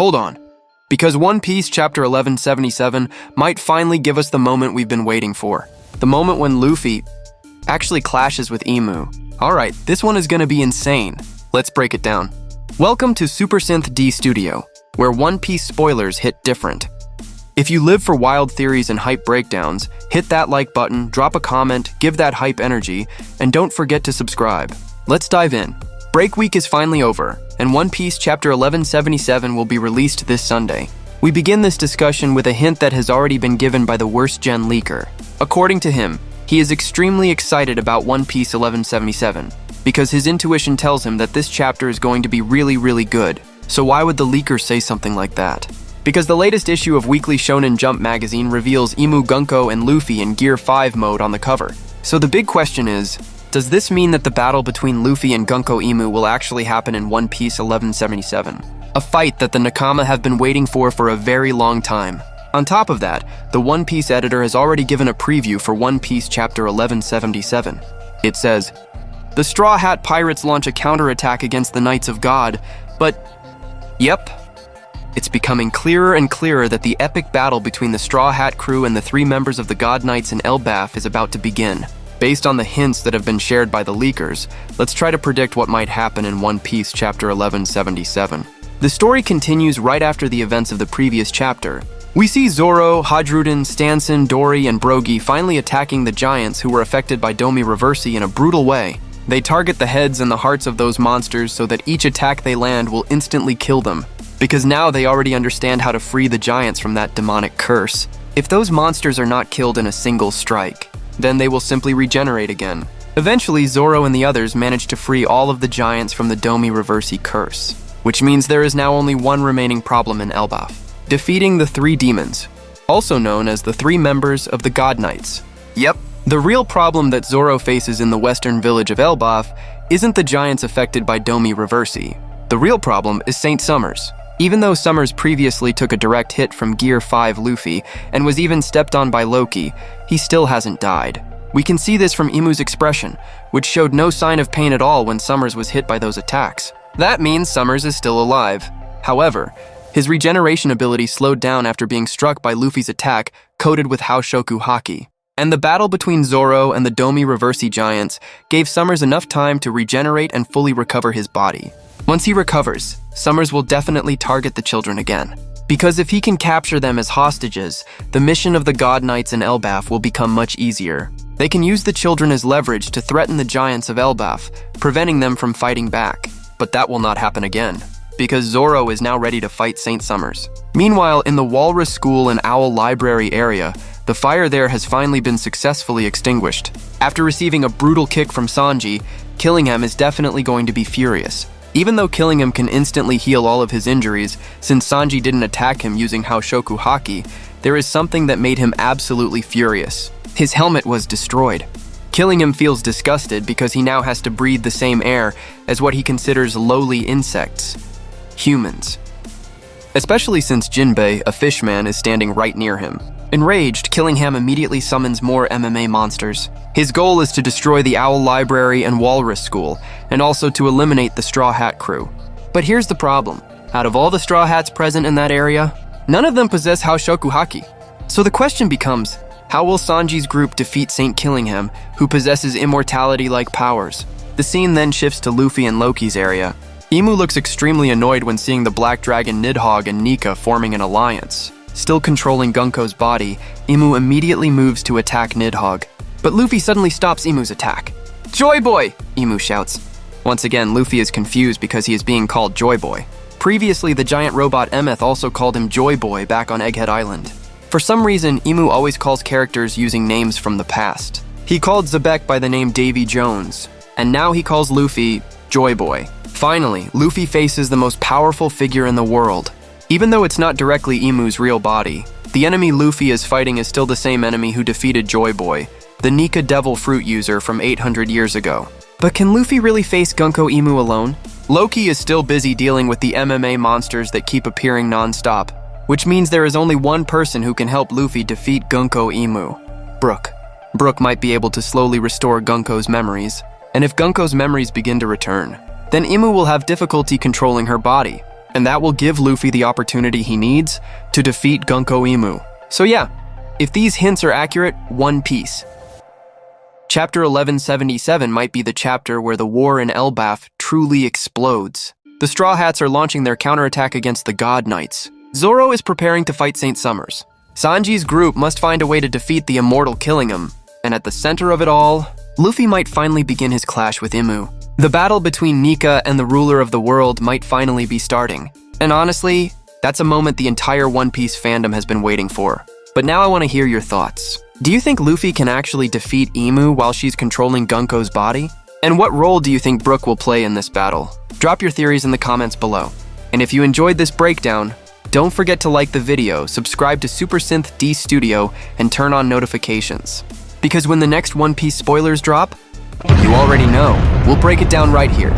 hold on. Because One Piece Chapter 1177 might finally give us the moment we've been waiting for. The moment when Luffy actually clashes with Emu. Alright, this one is gonna be insane. Let's break it down. Welcome to Super Synth D Studio, where One Piece spoilers hit different. If you live for wild theories and hype breakdowns, hit that like button, drop a comment, give that hype energy, and don't forget to subscribe. Let's dive in. Break week is finally over, and One Piece Chapter 1177 will be released this Sunday. We begin this discussion with a hint that has already been given by the worst gen leaker. According to him, he is extremely excited about One Piece 1177, because his intuition tells him that this chapter is going to be really good. So why would the leaker say something like that? Because the latest issue of Weekly Shonen Jump magazine reveals Emu-Gunkko and Luffy in Gear 5 mode on the cover. So the big question is, does this mean that the battle between Luffy and Gunkko Emu will actually happen in One Piece 1177? A fight that the Nakama have been waiting for a very long time. On top of that, the One Piece editor has already given a preview for One Piece Chapter 1177. It says, "The Straw Hat Pirates launch a counterattack against the Knights of God, but..." Yep. It's becoming clearer and clearer that the epic battle between the Straw Hat crew and the 3 members of the God Knights in Elbaf is about to begin. Based on the hints that have been shared by the leakers, let's try to predict what might happen in One Piece Chapter 1177. The story continues right after the events of the previous chapter. We see Zoro, Hajrudin, Stansen, Dorry, and Brogy finally attacking the giants who were affected by Domi Reversi in a brutal way. They target the heads and the hearts of those monsters so that each attack they land will instantly kill them, because now they already understand how to free the giants from that demonic curse. If those monsters are not killed in a single strike, then they will simply regenerate again. Eventually, Zoro and the others manage to free all of the giants from the Domi Reversi curse, which means there is now only one remaining problem in Elbaf: defeating the 3 demons, also known as the 3 members of the God Knights. Yep, the real problem that Zoro faces in the western village of Elbaf isn't the giants affected by Domi Reversi. The real problem is Saint Sommers. Even though Sommers previously took a direct hit from Gear 5 Luffy and was even stepped on by Loki, he still hasn't died. We can see this from Emu's expression, which showed no sign of pain at all when Sommers was hit by those attacks. That means Sommers is still alive. However, his regeneration ability slowed down after being struck by Luffy's attack, coated with Haoshoku Haki. And the battle between Zoro and the Domi Reversi giants gave Sommers enough time to regenerate and fully recover his body. Once he recovers, Sommers will definitely target the children again. Because if he can capture them as hostages, the mission of the God Knights in Elbaf will become much easier. They can use the children as leverage to threaten the giants of Elbaf, preventing them from fighting back. But that will not happen again, because Zoro is now ready to fight Saint Sommers. Meanwhile, in the Walrus School and Owl Library area, the fire there has finally been successfully extinguished. After receiving a brutal kick from Sanji, Killingham is definitely going to be furious. Even though Killingham can instantly heal all of his injuries, since Sanji didn't attack him using Haoshoku Haki, there is something that made him absolutely furious. His helmet was destroyed. Killingham feels disgusted because he now has to breathe the same air as what he considers lowly insects, humans. Especially since Jinbei, a fishman, is standing right near him. Enraged, Killingham immediately summons more MMA monsters. His goal is to destroy the Owl Library and Walrus School, and also to eliminate the Straw Hat crew. But here's the problem. Out of all the Straw Hats present in that area, none of them possess Haoshoku Haki. So the question becomes, how will Sanji's group defeat Saint Killingham, who possesses immortality-like powers? The scene then shifts to Luffy and Loki's area. Emu looks extremely annoyed when seeing the Black Dragon Nidhogg and Nika forming an alliance. Still controlling Gunkko's body, Emu immediately moves to attack Nidhogg. But Luffy suddenly stops Emu's attack. "Joy Boy!" Emu shouts. Once again, Luffy is confused because he is being called Joy Boy. Previously, the giant robot Emeth also called him Joy Boy back on Egghead Island. For some reason, Emu always calls characters using names from the past. He called Zebek by the name Davy Jones, and now he calls Luffy Joy Boy. Finally, Luffy faces the most powerful figure in the world. Even though it's not directly Emu's real body, the enemy Luffy is fighting is still the same enemy who defeated Joy Boy, the Nika Devil Fruit user from 800 years ago. But can Luffy really face Gunkko Emu alone? Loki is still busy dealing with the MMA monsters that keep appearing non-stop, which means there is only one person who can help Luffy defeat Gunkko Emu: Brook. Brook might be able to slowly restore Gunkko's memories, and if Gunkko's memories begin to return, then Emu will have difficulty controlling her body. and that will give Luffy the opportunity he needs to defeat Gunkko Emu. So yeah, if these hints are accurate, One Piece. Chapter 1177 might be the chapter where the war in Elbaf truly explodes. The Straw Hats are launching their counterattack against the God Knights. Zoro is preparing to fight Saint Sommers. Sanji's group must find a way to defeat the immortal Killingham, and at the center of it all, Luffy might finally begin his clash with Emu. The battle between Nika and the ruler of the world might finally be starting. And honestly, that's a moment the entire One Piece fandom has been waiting for. But now I want to hear your thoughts. Do you think Luffy can actually defeat Emu while she's controlling Gunkko's body? And what role do you think Brook will play in this battle? Drop your theories in the comments below. And if you enjoyed this breakdown, don't forget to like the video, subscribe to Super Synth D Studio, and turn on notifications. Because when the next One Piece spoilers drop, you already know, we'll break it down right here.